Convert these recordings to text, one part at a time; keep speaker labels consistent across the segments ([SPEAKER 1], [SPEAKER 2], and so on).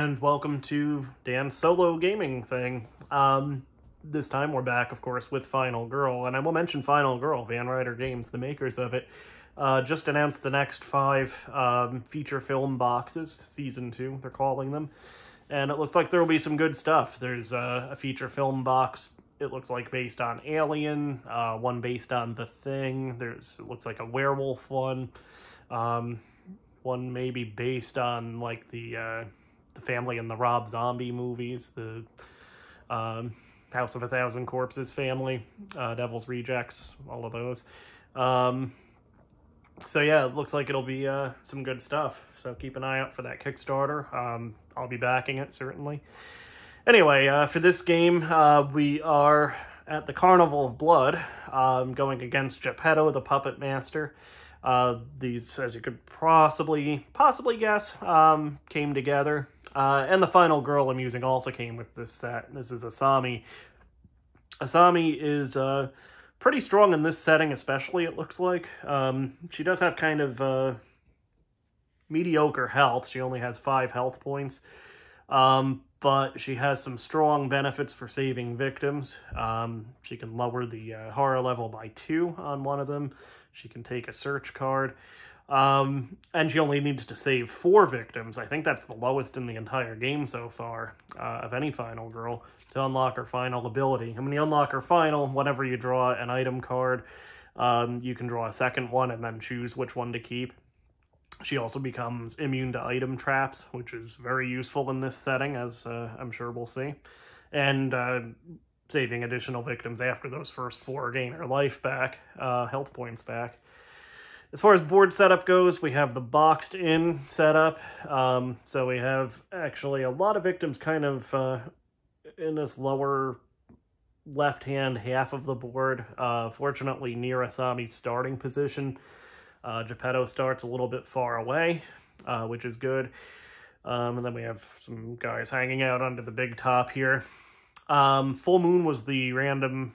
[SPEAKER 1] and welcome to Dan's solo gaming thing. This time we're back, of course, with Final Girl, and I will mention Final Girl. Van Ryder Games, the makers of it, just announced the next 5 feature film boxes, Season 2, they're calling them, and it looks like there will be some good stuff. There's a feature film box, it looks like, based on Alien, one based on The Thing, it looks like a werewolf one, one maybe based on, like, the family in the Rob Zombie movies, the House of a Thousand Corpses family, Devil's Rejects, all of those. So yeah, it looks like it'll be some good stuff. So keep an eye out for that Kickstarter. I'll be backing it, certainly. Anyway, for this game, we are at the Carnival of Blood, going against Geppetto the Puppet Master. These, as you could possibly guess, came together. And the Final Girl I'm using also came with this set. This is Asami. Asami is pretty strong in this setting, especially, it looks like. She does have kind of mediocre health. She only has 5 health points. But she has some strong benefits for saving victims. She can lower the horror level by 2 on one of them. She can take a search card. And she only needs to save 4 victims. I think that's the lowest in the entire game so far, of any Final Girl, to unlock her final ability. And when you unlock her final, whenever you draw an item card, you can draw a second one and then choose which one to keep. She also becomes immune to item traps, which is very useful in this setting, as I'm sure we'll see. And saving additional victims after those first 4 gain her life back, health points back. As far as board setup goes, we have the boxed-in setup. So we have actually a lot of victims kind of in this lower left-hand half of the board. Fortunately, near Asami's starting position. Geppetto starts a little bit far away, which is good. And then we have some guys hanging out under the big top here. Full Moon was the random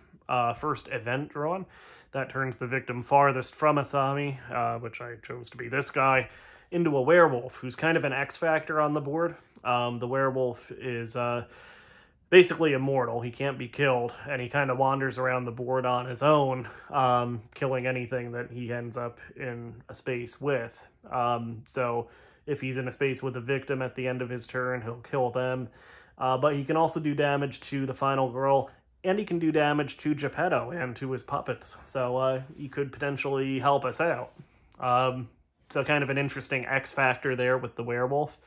[SPEAKER 1] first event drawn. That turns the victim farthest from Asami, which I chose to be this guy, into a werewolf, who's kind of an X-factor on the board. The werewolf is basically immortal. He can't be killed, and he kind of wanders around the board on his own, killing anything that he ends up in a space with. So if he's in a space with a victim at the end of his turn, he'll kill them. But he can also do damage to the Final Girl, and he can do damage to Geppetto and to his puppets. So he could potentially help us out. So kind of an interesting X-factor there with the werewolf.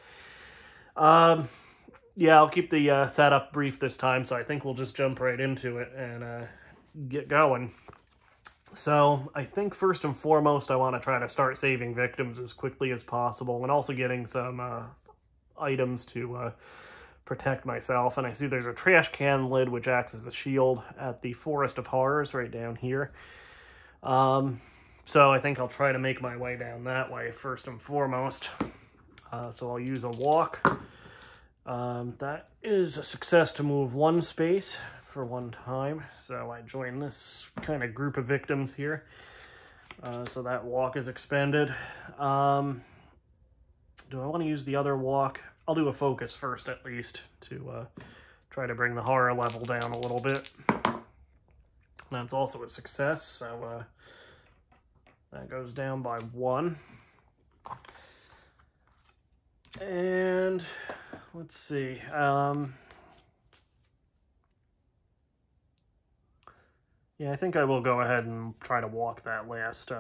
[SPEAKER 1] Yeah, I'll keep the setup brief this time, so I think we'll just jump right into it and get going. So I think first and foremost I want to try to start saving victims as quickly as possible, and also getting some items to protect myself. And I see there's a trash can lid which acts as a shield at the Forest of Horrors right down here. So I think I'll try to make my way down that way first and foremost. So I'll use a walk. That is a success to move 1 space for 1 time. So I join this kind of group of victims here. So that walk is expended. Do I want to use the other walk? I'll do a focus first, at least, to try to bring the horror level down a little bit. That's also a success, so that goes down by 1. And let's see. Yeah, I think I will go ahead and try to walk that last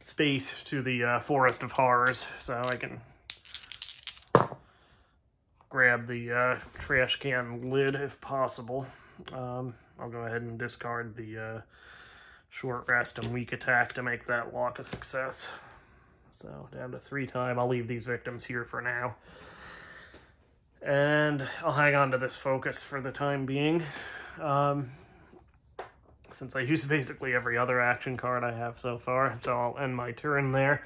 [SPEAKER 1] space to the Forest of Horrors, so I can grab the trash can lid if possible. I'll go ahead and discard the short rest and weak attack to make that walk a success. So down to 3 time. I'll leave these victims here for now. And I'll hang on to this focus for the time being. Since I used basically every other action card I have so far, so I'll end my turn there.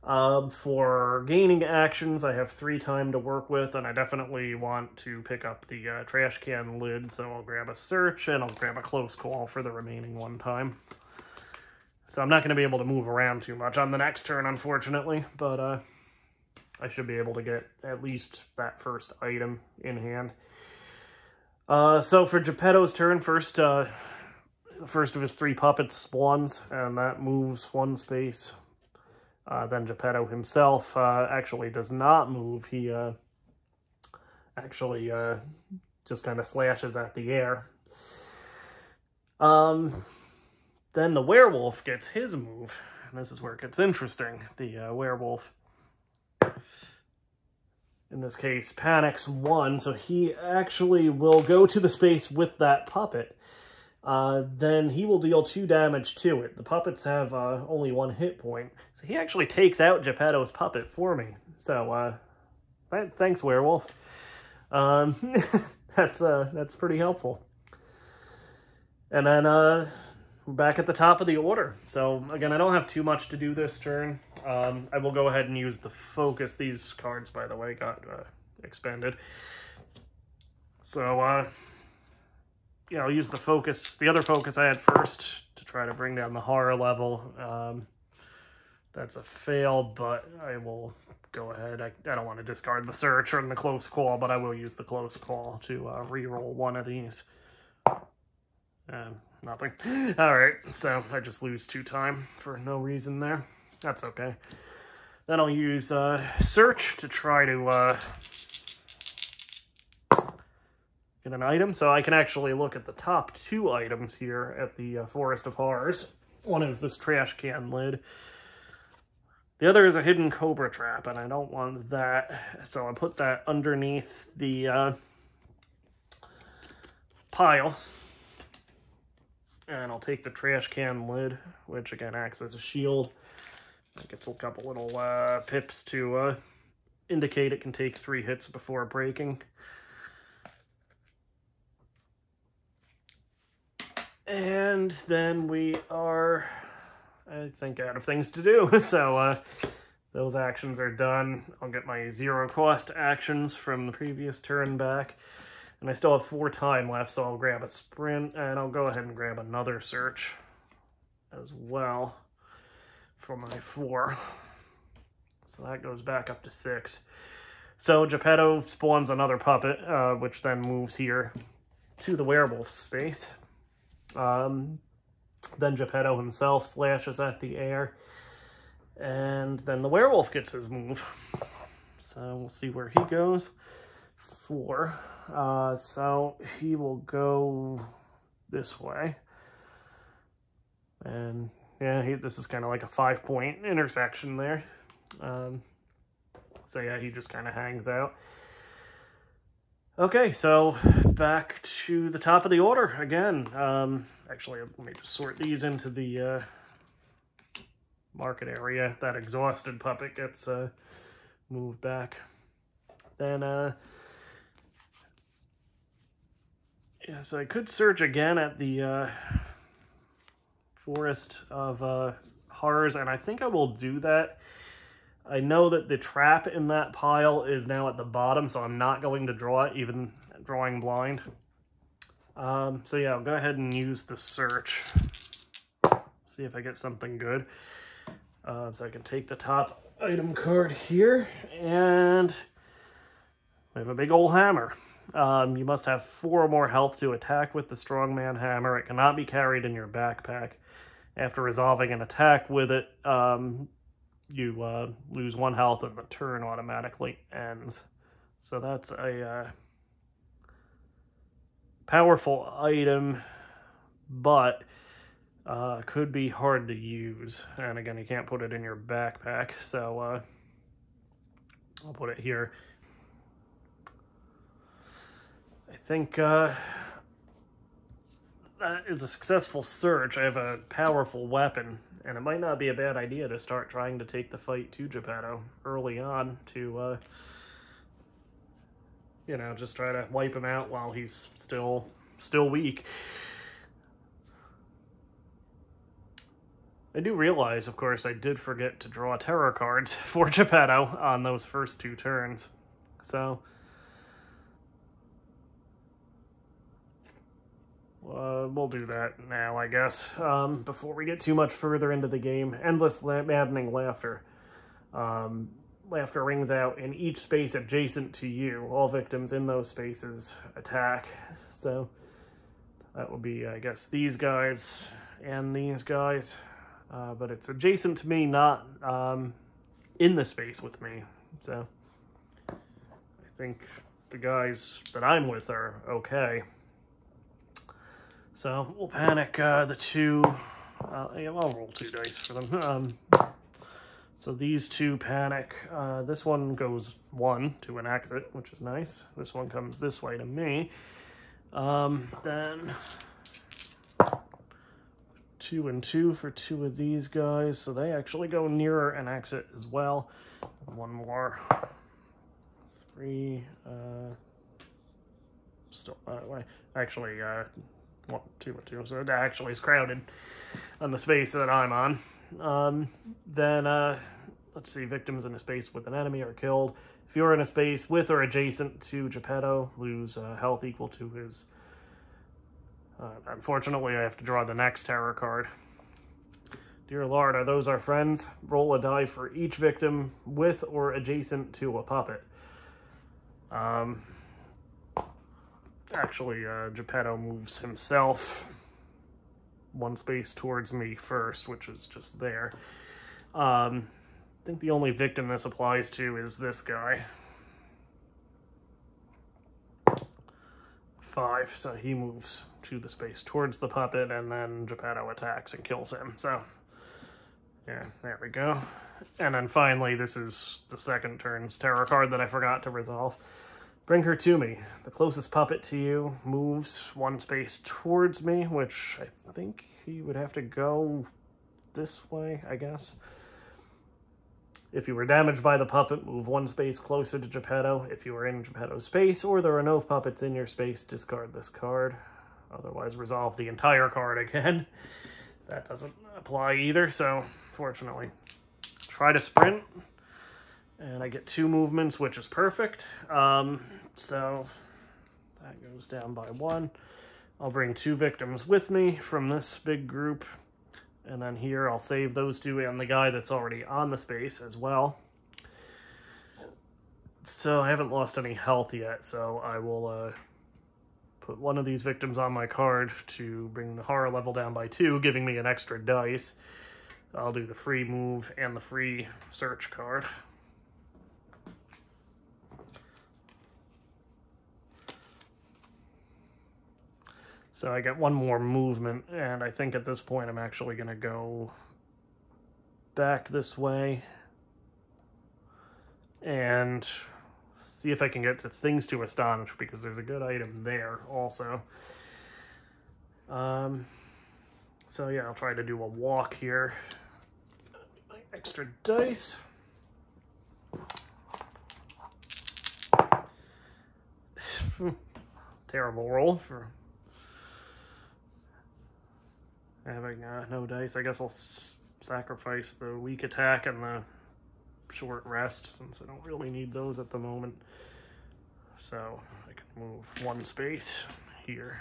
[SPEAKER 1] For gaining actions, I have 3 time to work with, and I definitely want to pick up the trash can lid, so I'll grab a search, and I'll grab a close call for the remaining 1 time. So I'm not going to be able to move around too much on the next turn, unfortunately, but I should be able to get at least that first item in hand. So for Geppetto's turn, first of his 3 puppets spawns, and that moves 1 space. Then Geppetto himself actually does not move. He actually just kind of slashes at the air. Then the werewolf gets his move, and this is where it gets interesting. The werewolf, in this case, panics 1, so he actually will go to the space with that puppet. Then he will deal 2 damage to it. The puppets have only 1 hit point, so he actually takes out Geppetto's puppet for me. So, thanks, werewolf. That's pretty helpful. And then we're back at the top of the order. So again, I don't have too much to do this turn. I will go ahead and use the focus. These cards, by the way, got expended. So yeah, I'll use the focus, the other focus I had first, to try to bring down the horror level. That's a fail, but I will go ahead. I don't want to discard the search or the close call, but I will use the close call to re-roll 1 of these. Nothing. Alright, so I just lose 2 time for no reason there. That's okay. Then I'll use search to try to get an item. So I can actually look at the top 2 items here at the Forest of Horrors. One is this trash can lid. The other is a hidden cobra trap, and I don't want that. So I'll put that underneath the pile. And I'll take the trash can lid, which again acts as a shield. It gets a couple little pips to indicate it can take 3 hits before breaking. And then we are, I think, out of things to do. So those actions are done. I'll get my 0 cost actions from the previous turn back. And I still have 4 time left, so I'll grab a sprint, and I'll go ahead and grab another search as well for my 4. So that goes back up to 6. So Geppetto spawns another puppet, which then moves here to the werewolf space. Then Geppetto himself slashes at the air, and then the werewolf gets his move. So we'll see where he goes. 4. So he will go this way. And yeah, this is kind of like a 5-point intersection there. So yeah, he just kind of hangs out. Okay, so back to the top of the order again. Actually, let me just sort these into the market area. That exhausted puppet gets moved back. Then yeah, so I could search again at the Forest of Horrors, and I think I will do that. I know that the trap in that pile is now at the bottom, so I'm not going to draw it, even drawing blind. So yeah, I'll go ahead and use the search. See if I get something good. So I can take the top item card here, and we have a big old hammer. You must have 4 or more health to attack with the strongman hammer. It cannot be carried in your backpack. After resolving an attack with it, you lose 1 health and the turn automatically ends. So that's a powerful item, but could be hard to use. And again, you can't put it in your backpack, so I'll put it here. I think that is a successful search. I have a powerful weapon, and it might not be a bad idea to start trying to take the fight to Geppetto early on to, you know, just try to wipe him out while he's still weak. I do realize, of course, I did forget to draw terror cards for Geppetto on those first 2 turns. So we'll do that now, I guess, before we get too much further into the game. Endless maddening laughter. laughter rings out in each space adjacent to you. All victims in those spaces attack. So that will be, I guess, these guys and these guys. But it's adjacent to me, not in the space with me. So I think the guys that I'm with are okay. So we'll panic the two. Yeah, I'll roll 2 dice for them. So these two panic. This one goes 1 to an exit, which is nice. This one comes this way to me. Then 2 and 2 for 2 of these guys. So they actually go nearer an exit as well. 1 more. 3. Still that way. Actually, 1, 2, and 2. So it actually is crowded on the space that I'm on. Then, let's see, victims in a space with an enemy are killed. If you're in a space with or adjacent to Geppetto, lose health equal to his... unfortunately, I have to draw the next terror card. Dear Lord, are those our friends? Roll a die for each victim with or adjacent to a puppet. Actually, Geppetto moves himself 1 space towards me first, which is just there. I think the only victim this applies to is this guy. 5, so he moves to the space towards the puppet, and then Geppetto attacks and kills him. So, yeah, there we go. And then finally, this is the second turn's terror card that I forgot to resolve. Bring her to me. The closest puppet to you moves 1 space towards me, which I think he would have to go this way, I guess. If you were damaged by the puppet, move 1 space closer to Geppetto. If you are in Geppetto's space, or there are no puppets in your space, discard this card. Otherwise, resolve the entire card again. That doesn't apply either, so fortunately. Try to sprint. And I get 2 movements, which is perfect. So that goes down by 1. I'll bring 2 victims with me from this big group. And then here I'll save those 2 and the guy that's already on the space as well. So I haven't lost any health yet, so I will put 1 of these victims on my card to bring the horror level down by 2, giving me an extra dice. I'll do the free move and the free search card. So I get 1 more movement, and I think at this point I'm actually going to go back this way and see if I can get to things to astonish, because there's a good item there also. So yeah, I'll try to do a walk here. My extra dice. Terrible roll for having no dice. I guess I'll sacrifice the weak attack and the short rest, since I don't really need those at the moment. So I can move 1 space here.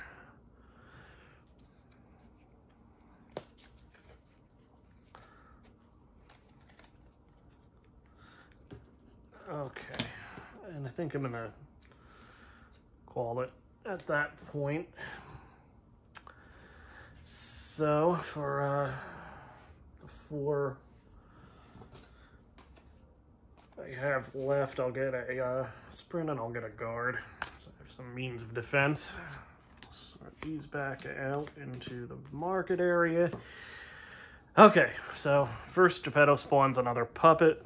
[SPEAKER 1] Okay, and I think I'm gonna call it at that point. So for the 4 I have left, I'll get a sprint and I'll get a guard. So I have some means of defense. Sort these back out into the market area. Okay, so first Geppetto spawns another puppet,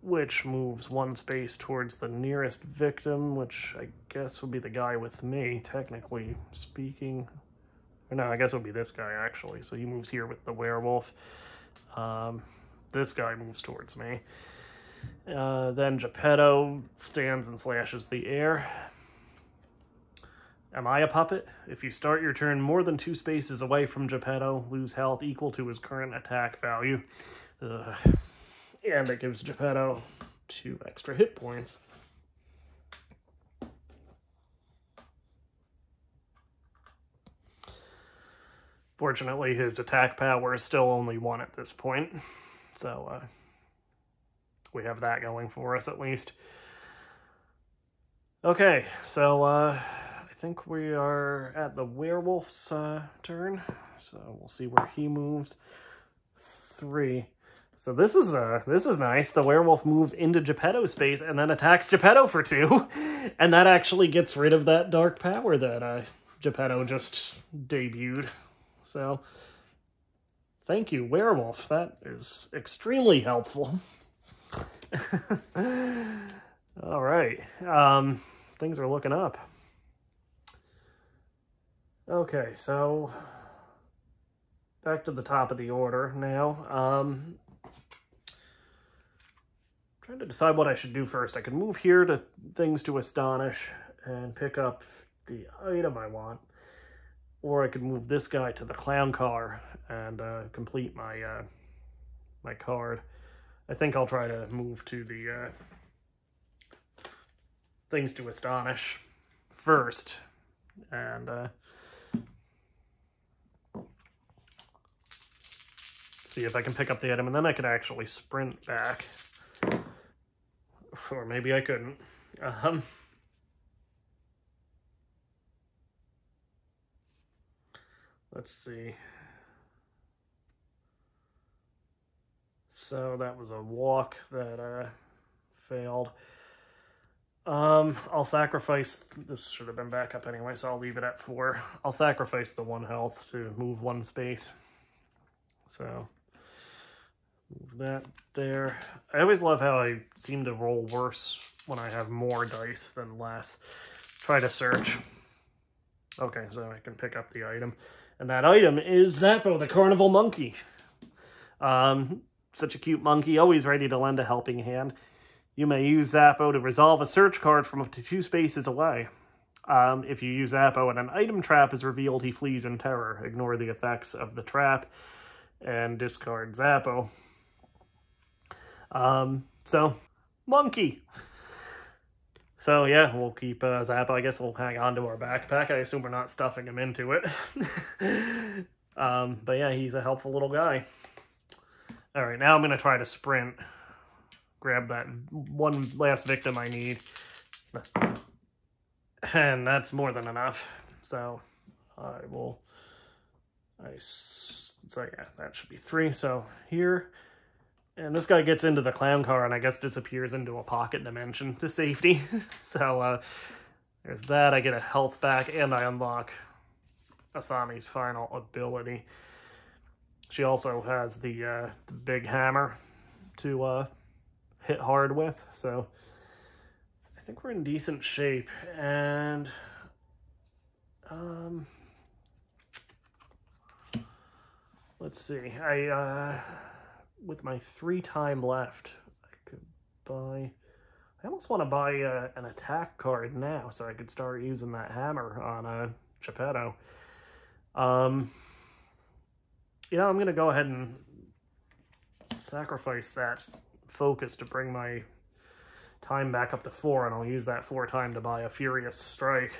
[SPEAKER 1] which moves 1 space towards the nearest victim, which I guess would be the guy with me, technically speaking. No, I guess it would be this guy, actually. So he moves here with the werewolf. This guy moves towards me. Then Geppetto stands and slashes the air. Am I a puppet? If you start your turn more than 2 spaces away from Geppetto, lose health equal to his current attack value. And it gives Geppetto 2 extra hit points. Fortunately, his attack power is still only 1 at this point. So, we have that going for us at least. Okay, so I think we are at the werewolf's turn. So we'll see where he moves. 3. So this is nice. The werewolf moves into Geppetto's space and then attacks Geppetto for 2. And that actually gets rid of that dark power that Geppetto just debuted. So thank you, werewolf. That is extremely helpful. All right. Things are looking up. Okay, so back to the top of the order now. Trying to decide what I should do first. I could move here to things to astonish and pick up the item I want, or I could move this guy to the clown car and complete my my card. I think I'll try to move to the things to astonish first, and see if I can pick up the item, and then I could actually sprint back. Or maybe I couldn't. Let's see. So that was a walk that failed. I'll sacrifice, this should have been back up anyway, so I'll leave it at 4. I'll sacrifice the 1 health to move 1 space. So move that there. I always love how I seem to roll worse when I have more dice than less. Try to search. Okay, so I can pick up the item. And that item is Zappo, the Carnival monkey. Such a cute monkey, always ready to lend a helping hand. You may use Zappo to resolve a search card from up to 2 spaces away. If you use Zappo and an item trap is revealed, he flees in terror. Ignore the effects of the trap and discard Zappo. So, monkey. So yeah, we'll keep Zappo. I guess we'll hang on to our backpack. I assume we're not stuffing him into it. But yeah, he's a helpful little guy. All right, now I'm going to try to sprint. Grab that 1 last victim I need. And that's more than enough. So so yeah, that should be 3. So here. And this guy gets into the clown car and I guess disappears into a pocket dimension to safety. So there's that. I get a health back and I unlock Asami's final ability. She also has the big hammer to hit hard with. So I think we're in decent shape. And let's see. With my 3 time left, I could buy... I almost want to buy an attack card now, so I could start using that hammer on Geppetto. Yeah, I'm going to go ahead and sacrifice that focus to bring my time back up to 4, and I'll use that 4 time to buy a Furious Strike.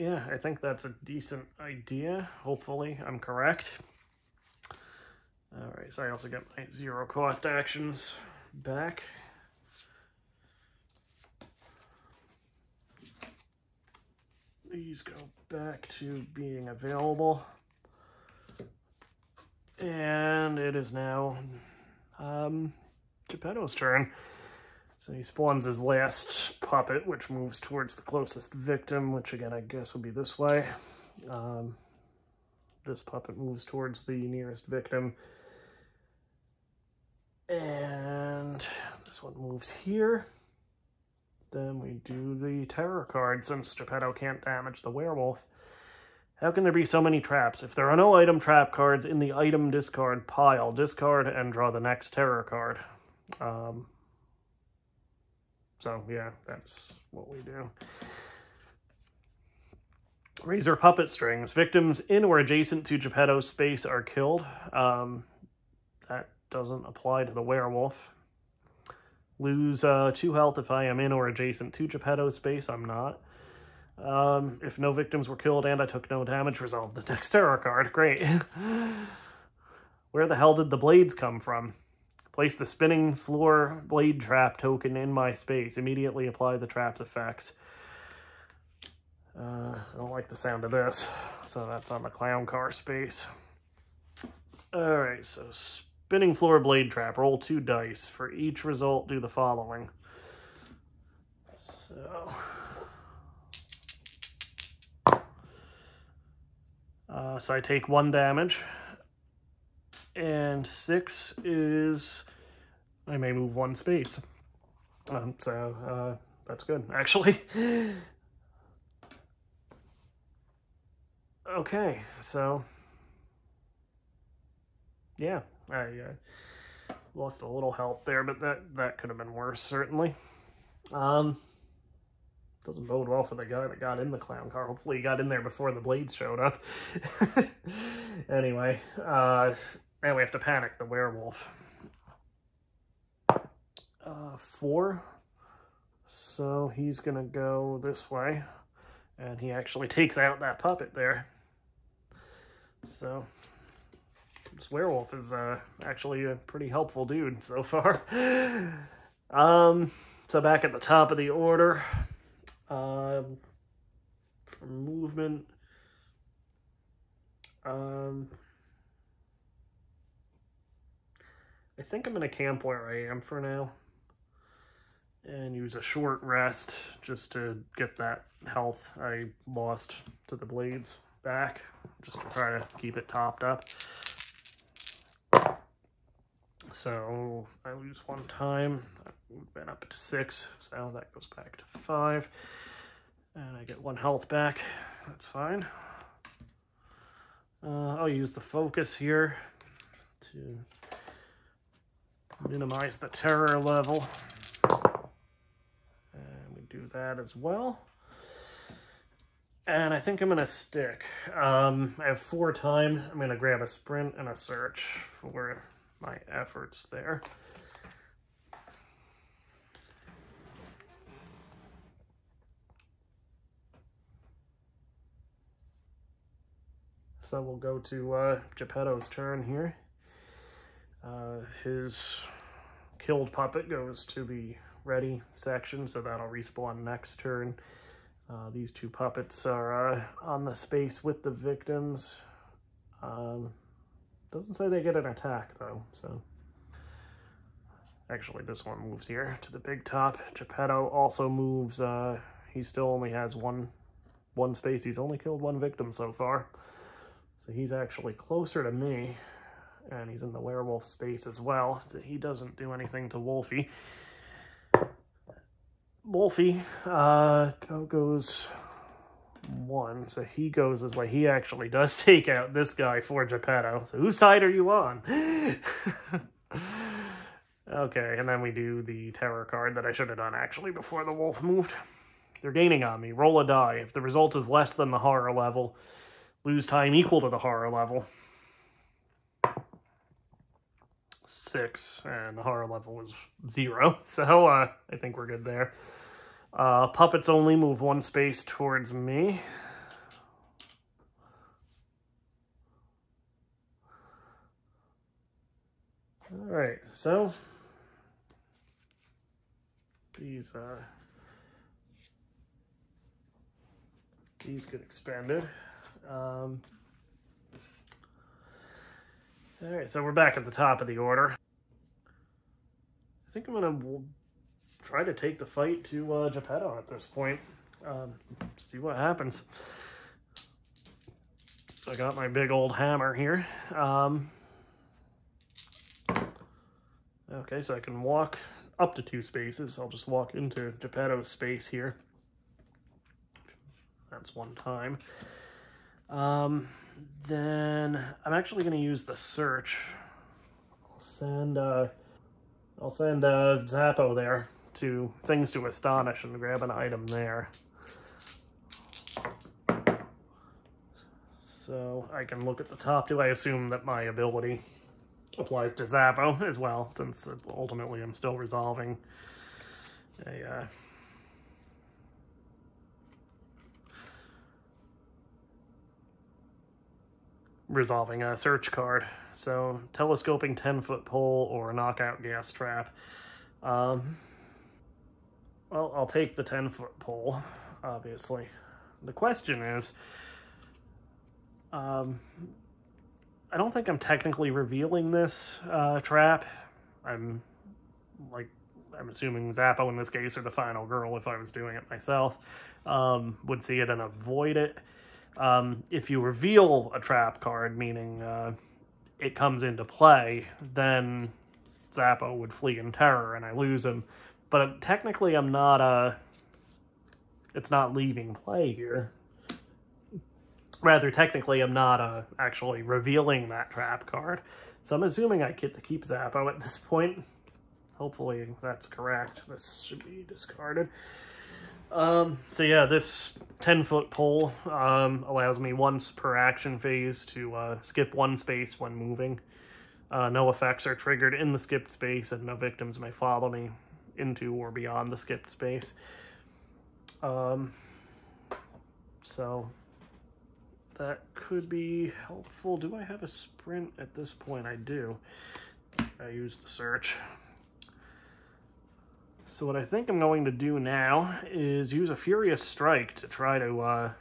[SPEAKER 1] Yeah, I think that's a decent idea. Hopefully, I'm correct. Alright, so I also get my 0 cost actions back. These go back to being available. And it is now Geppetto's turn. So he spawns his last puppet, which moves towards the closest victim, which again, I guess would be this way. This puppet moves towards the nearest victim. And this one moves here. Then we do the terror card, since Geppetto can't damage the werewolf. How can there be so many traps? If there are no item trap cards in the item discard pile, discard and draw the next terror card. So yeah, that's what we do. Razor puppet strings. Victims in or adjacent to Geppetto's space are killed. That doesn't apply to the werewolf. Lose 2 health if I am in or adjacent to Geppetto's space. I'm not. If no victims were killed and I took no damage, resolve the next terror card. Great. Where the hell did the blades come from? Place the spinning floor blade trap token in my space. Immediately apply the trap's effects. I don't like the sound of this, so that's on the clown car space. Alright, so spinning floor blade trap. Roll 2 dice. For each result, do the following. So I take 1 damage, and 6 is I may move 1 space. So that's good, actually. Okay, so yeah, I lost a little health there, but that could have been worse, certainly. Doesn't bode well for the guy that got in the clown car. Hopefully he got in there before the blades showed up. Anyway, now we have to panic the werewolf. 4. So he's gonna go this way. And he actually takes out that puppet there. So this werewolf is actually a pretty helpful dude so far. So back at the top of the order. For movement, I think I'm going to camp where I am for now and use a short rest just to get that health I lost to the blades back, just to try to keep it topped up. So I lose 1 time. We've been up to 6, so that goes back to 5. And I get 1 health back. That's fine. I'll use the focus here to minimize the terror level. And we do that as well. And I think I'm going to stick. I have 4 time. I'm going to grab a sprint and a search for my efforts there. So we'll go to Geppetto's turn here. His killed puppet goes to the ready section, so that'll respawn next turn. These 2 puppets are on the space with the victims. Doesn't say they get an attack though, so. Actually, this one moves here to the big top. Geppetto also moves, he still only has one space. He's only killed 1 victim so far. So he's actually closer to me, and he's in the werewolf space as well. So he doesn't do anything to Wolfie. Wolfie goes 1, so he goes this way. He actually does take out this guy for Geppetto. So whose side are you on? Okay, and then we do the terror card that I should have done actually before the wolf moved. They're gaining on me. Roll a die. If the result is less than the horror level, lose time equal to the horror level. 6, and the horror level was 0, so I think we're good there. Puppets only move 1 space towards me. Alright, so these get expanded. Alright, so we're back at the top of the order. I think I'm going to try to take the fight to Geppetto at this point. See what happens. So I got my big old hammer here. Okay, so I can walk up to 2 spaces. I'll just walk into Geppetto's space here. That's 1 time. Then I'm actually going to use the search. I'll send Zappo there to Things to Astonish and grab an item there. So I can look at the top. Do I assume that my ability applies to Zappo as well, since ultimately I'm still resolving a resolving a search card. So telescoping 10-foot pole or knockout gas trap. Well, I'll take the 10-foot pole, obviously. The question is, I don't think I'm technically revealing this trap. I'm assuming Zappo in this case, or the final girl if I was doing it myself, would see it and avoid it. If you reveal a trap card, meaning it comes into play, then Zappo would flee in terror and I lose him. But technically I'm not, it's not leaving play here. Rather, technically I'm not actually revealing that trap card. So I'm assuming I get to keep Zappo at this point. Hopefully that's correct. This should be discarded. So yeah, this 10-foot pole allows me once per action phase to skip one space when moving. No effects are triggered in the skipped space, and no victims may follow me into or beyond the skipped space. So that could be helpful. Do I have a sprint at this point? I do. I used the search. So what I think I'm going to do now is use a Furious Strike to try to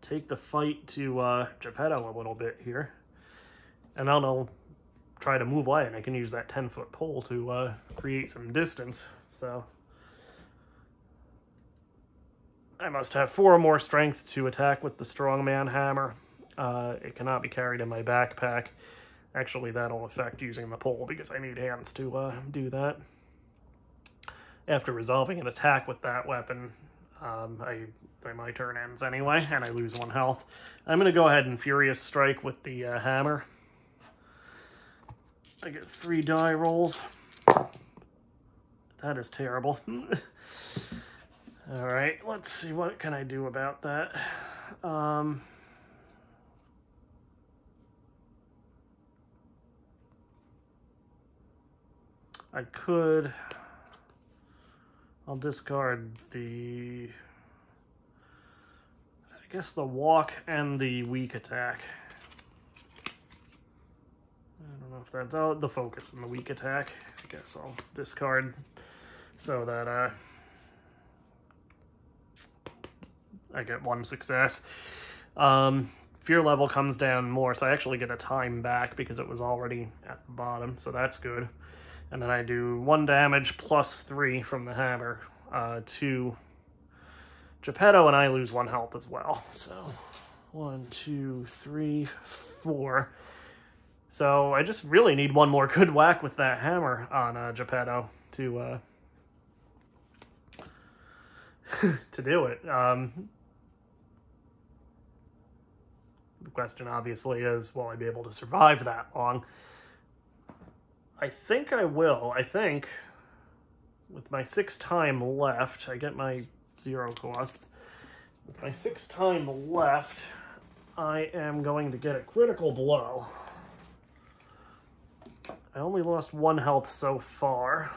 [SPEAKER 1] take the fight to Geppetto a little bit here. And then I'll try to move away, and I can use that 10-foot pole to create some distance. So I must have 4 or more strength to attack with the Strongman Hammer. It cannot be carried in my backpack. Actually, that'll affect using the pole because I need hands to do that. After resolving an attack with that weapon, my turn ends anyway, and I lose 1 health. I'm going to go ahead and Furious Strike with the hammer. I get 3 die rolls. That is terrible. Alright, let's see, what can I do about that? I could... I'll discard the... I guess the walk and the weak attack. I don't know if that's... Oh, the focus and the weak attack. I guess I'll discard so that I get 1 success. Fear level comes down more, so I actually get a time back because it was already at the bottom, so that's good. And then I do 1 damage plus 3 from the hammer to Geppetto, and I lose 1 health as well. So 1, 2, 3, 4. So I just really need 1 more good whack with that hammer on Geppetto to to do it. The question obviously is, will I be able to survive that long? I think I will. I think with my 6 time left, I get my 0 costs. With my 6 time left, I am going to get a critical blow. I only lost 1 health so far.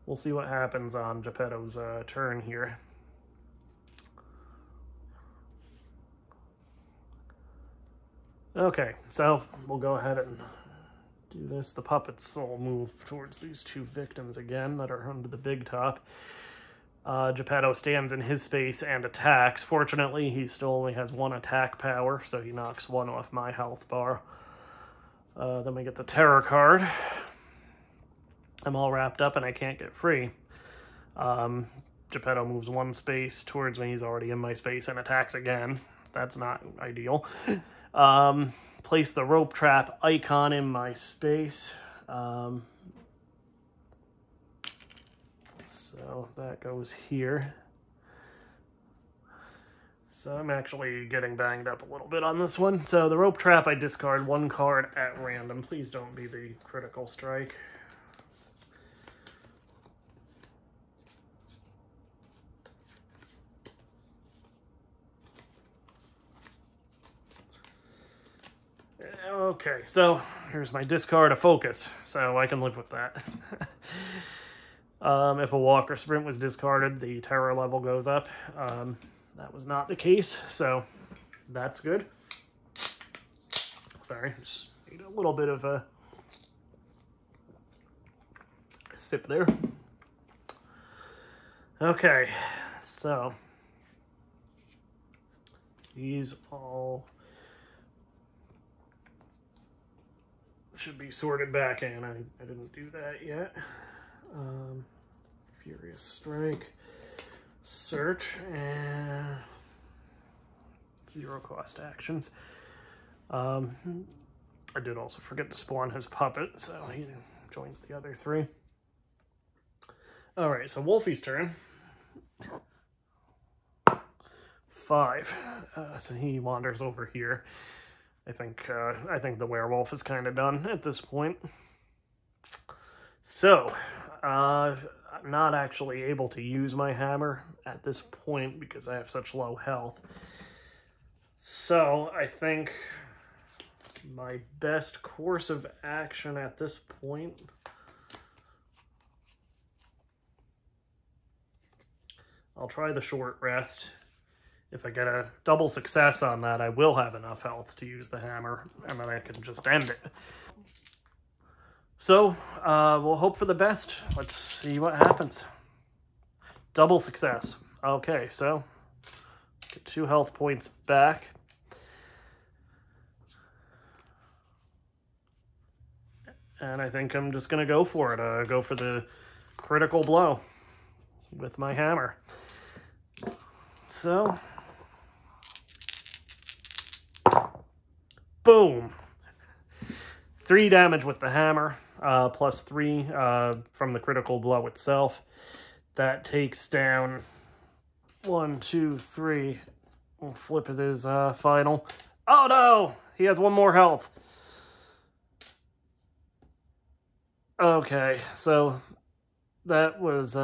[SPEAKER 1] We'll see what happens on Geppetto's turn here. Okay, so we'll go ahead and do this. The puppets will move towards these 2 victims again that are under the big top. Geppetto stands in his space and attacks. Fortunately, he still only has 1 attack power, so he knocks 1 off my health bar. Then we get the terror card. I'm all wrapped up and I can't get free. Geppetto moves 1 space towards me. He's already in my space and attacks again. That's not ideal. Place the rope trap icon in my space. So that goes here. So I'm actually getting banged up a little bit on this one. So the rope trap, I discard 1 card at random. Please don't be the critical strike. Okay, so here's my discard of focus, so I can live with that. If a walk or sprint was discarded, the terror level goes up. That was not the case, so that's good. sorry, just need a little bit of a sip there. Okay, so these all should be sorted back in. I didn't do that yet. Furious Strike, search, and 0 cost actions. I did also forget to spawn his puppet, so he joins the other 3. All right, so Wolfie's turn. 5. So he wanders over here. I think the werewolf is kind of done at this point. So, I'm not actually able to use my hammer at this point because I have such low health. So, I think my best course of action at this point I'll try the short rest. If I get a double success on that, I will have enough health to use the hammer, and then I can just end it. So, we'll hope for the best. Let's see what happens. Double success. Okay, so, get 2 health points back. And I think I'm just going to go for it. Go for the critical blow with my hammer. So, boom! 3 damage with the hammer, plus 3 from the critical blow itself. That takes down 1, 2, 3. We'll flip it as final. Oh no! He has 1 more health. Okay, so that was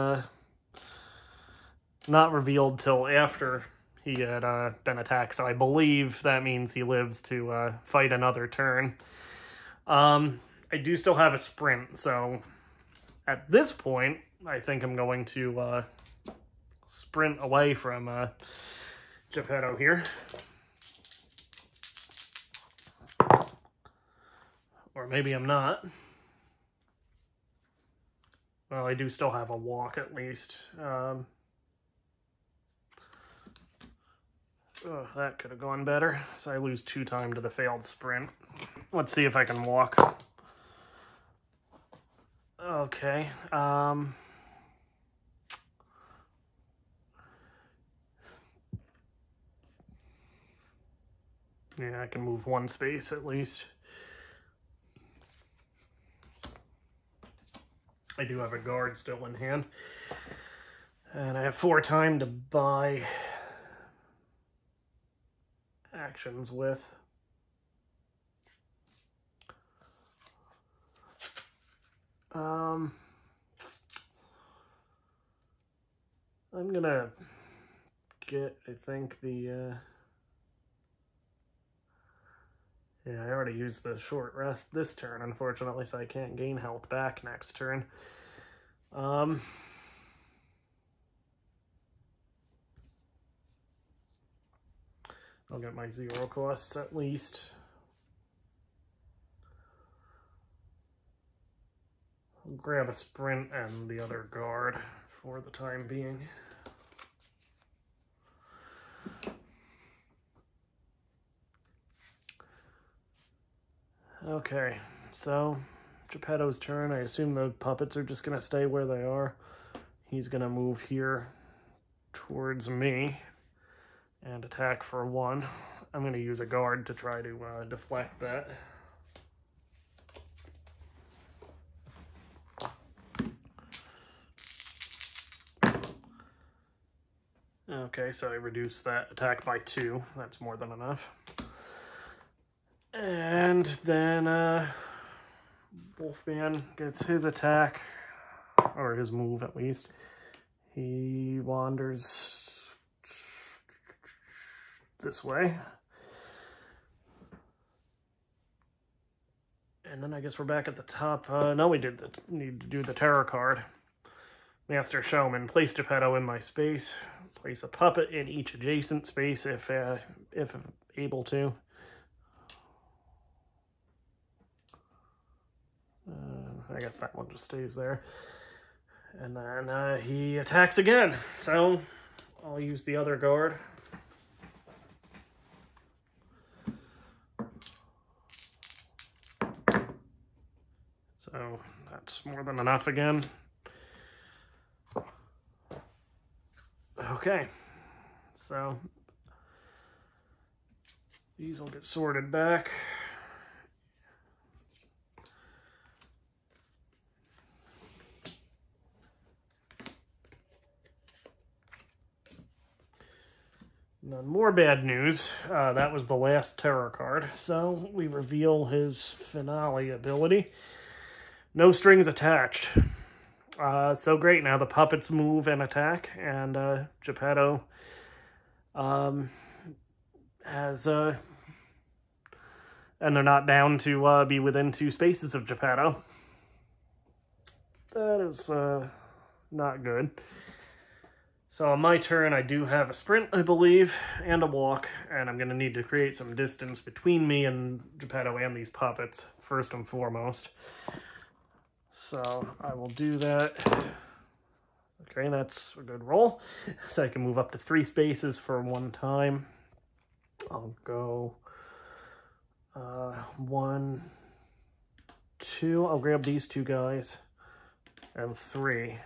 [SPEAKER 1] not revealed till after he had been attacked, so I believe that means he lives to fight another turn. I do still have a sprint, so at this point, I think I'm going to sprint away from Geppetto here. Or maybe I'm not. Well, I do still have a walk at least. Oh, that could have gone better. So I lose 2 time to the failed sprint. Let's see if I can walk. Okay. Yeah, I can move 1 space at least. I do have a guard still in hand. And I have 4 time to buy actions with. I'm gonna get, I think, the yeah, I already used the short rest this turn, unfortunately, so I can't gain health back next turn. I'll get my 0 costs at least. I'll grab a sprint and the other guard for the time being. Okay, so Geppetto's turn. I assume the puppets are just going to stay where they are. He's going to move here towards me and attack for 1. I'm going to use a guard to try to deflect that. Okay, so I reduced that attack by 2. That's more than enough. And then Wolfman gets his attack, or his move at least. He wanders this way. And then I guess we're back at the top. No, we need to do the terror card. Master Showman, place Geppetto in my space. Place a puppet in each adjacent space if able to. I guess that one just stays there. And then he attacks again. So I'll use the other guard. So that's more than enough again. Okay, so these will get sorted back. None more bad news. That was the last terror card. So we reveal his finale ability. No strings attached. So great, now the puppets move and attack, and Geppetto has... and they're not bound to be within 2 spaces of Geppetto. That is not good. So on my turn, I do have a sprint, I believe, and a walk, and I'm going to need to create some distance between me and Geppetto and these puppets, first and foremost. So I will do that. Okay, that's a good roll. So I can move up to 3 spaces for one time. I'll go 1, 2. I'll grab these 2 guys, and 3.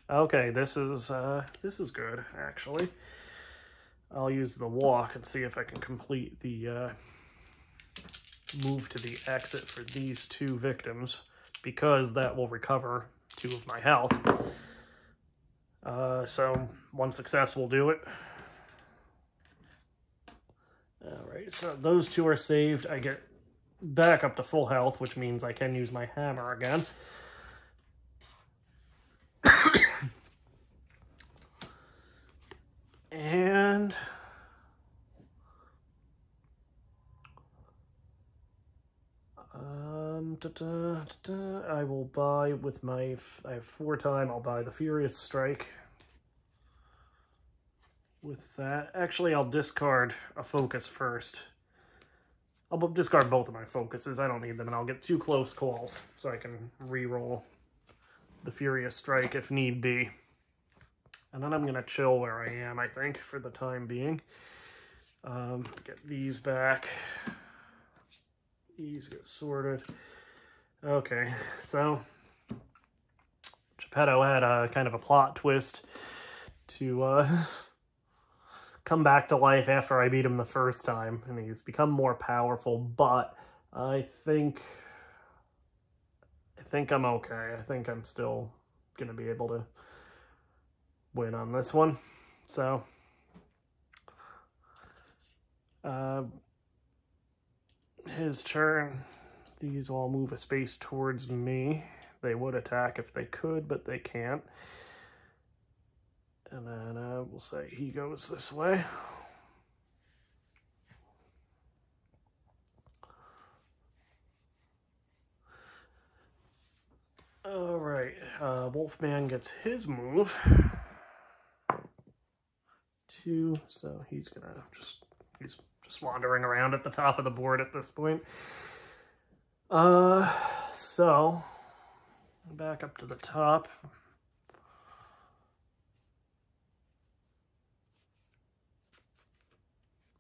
[SPEAKER 1] Okay, this is good, actually. I'll use the walk and see if I can complete the move to the exit for these 2 victims, because that will recover 2 of my health. So 1 success will do it. Alright, so those 2 are saved. I get back up to full health, which means I can use my hammer again. And I will buy with my, I have 4 time, I'll buy the Furious Strike. With that, actually I'll discard a focus first. I'll discard both of my focuses, I don't need them, and I'll get 2 close calls so I can re-roll the Furious Strike if need be. And then I'm going to chill where I am, I think, for the time being. Get these back. These get sorted. Okay, so Geppetto had a kind of a plot twist to come back to life after I beat him the first time. And he's become more powerful, but I think I'm okay. I think I'm still going to be able to win on this one. So his turn. These all move a space towards me. They would attack if they could, but they can't. And then we'll say he goes this way. All right, Wolfman gets his move. 2, so he's just wandering around at the top of the board at this point. So back up to the top.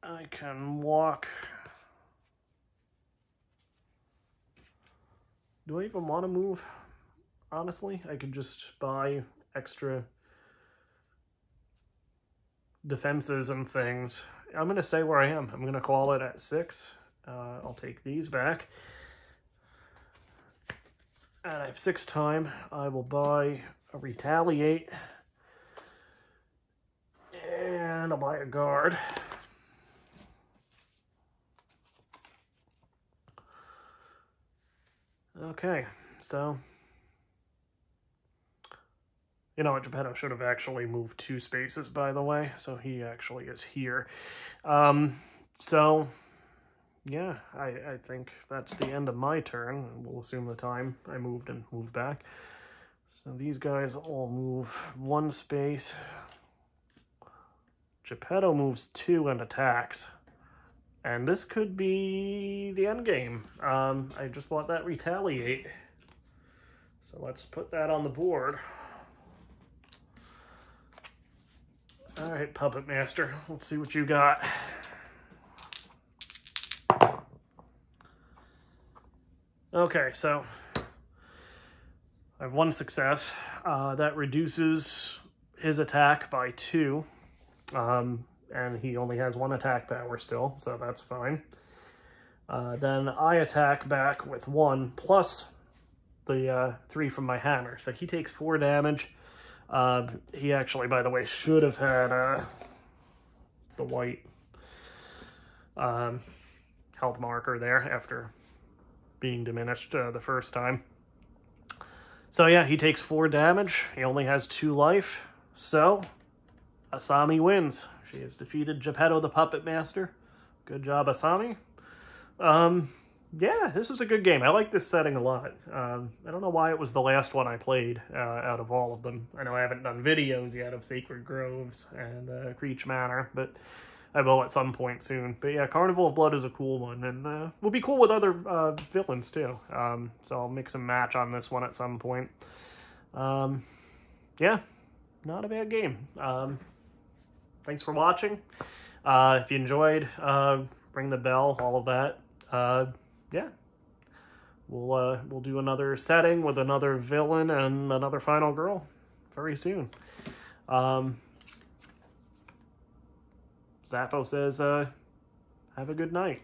[SPEAKER 1] I can walk. Do I even want to move? Honestly, I could just buy extra defenses and things. I'm going to stay where I am. I'm going to call it at 6. I'll take these back. And I have 6 time. I will buy a retaliate. And I'll buy a guard. Okay, so you know what, Geppetto should have actually moved 2 spaces, by the way, so he actually is here. So yeah, I think that's the end of my turn. We'll assume the time I moved and moved back. So these guys all move 1 space. Geppetto moves 2 and attacks. And this could be the end game. I just bought that retaliate. So let's put that on the board. All right, Puppet Master, let's see what you got. Okay, so I have one success. That reduces his attack by 2. And he only has 1 attack power still, so that's fine. Then I attack back with 1 plus the 3 from my hammer. So he takes 4 damage. He actually, by the way, should have had the white health marker there after being diminished the first time. So yeah, he takes 4 damage. He only has 2 life. So Asami wins. She has defeated Geppetto the Puppet Master. Good job, Asami. Yeah, this was a good game. I like this setting a lot. I don't know why it was the last one I played out of all of them. I know I haven't done videos yet of Sacred Groves and Creech Manor, but I will at some point soon. But yeah, Carnival of Blood is a cool one, and will be cool with other villains too. So I'll mix and match on this one at some point. Yeah, not a bad game. Thanks for watching. If you enjoyed, ring the bell, all of that. Yeah, we'll do another setting with another villain and another final girl very soon. Zappo says, have a good night.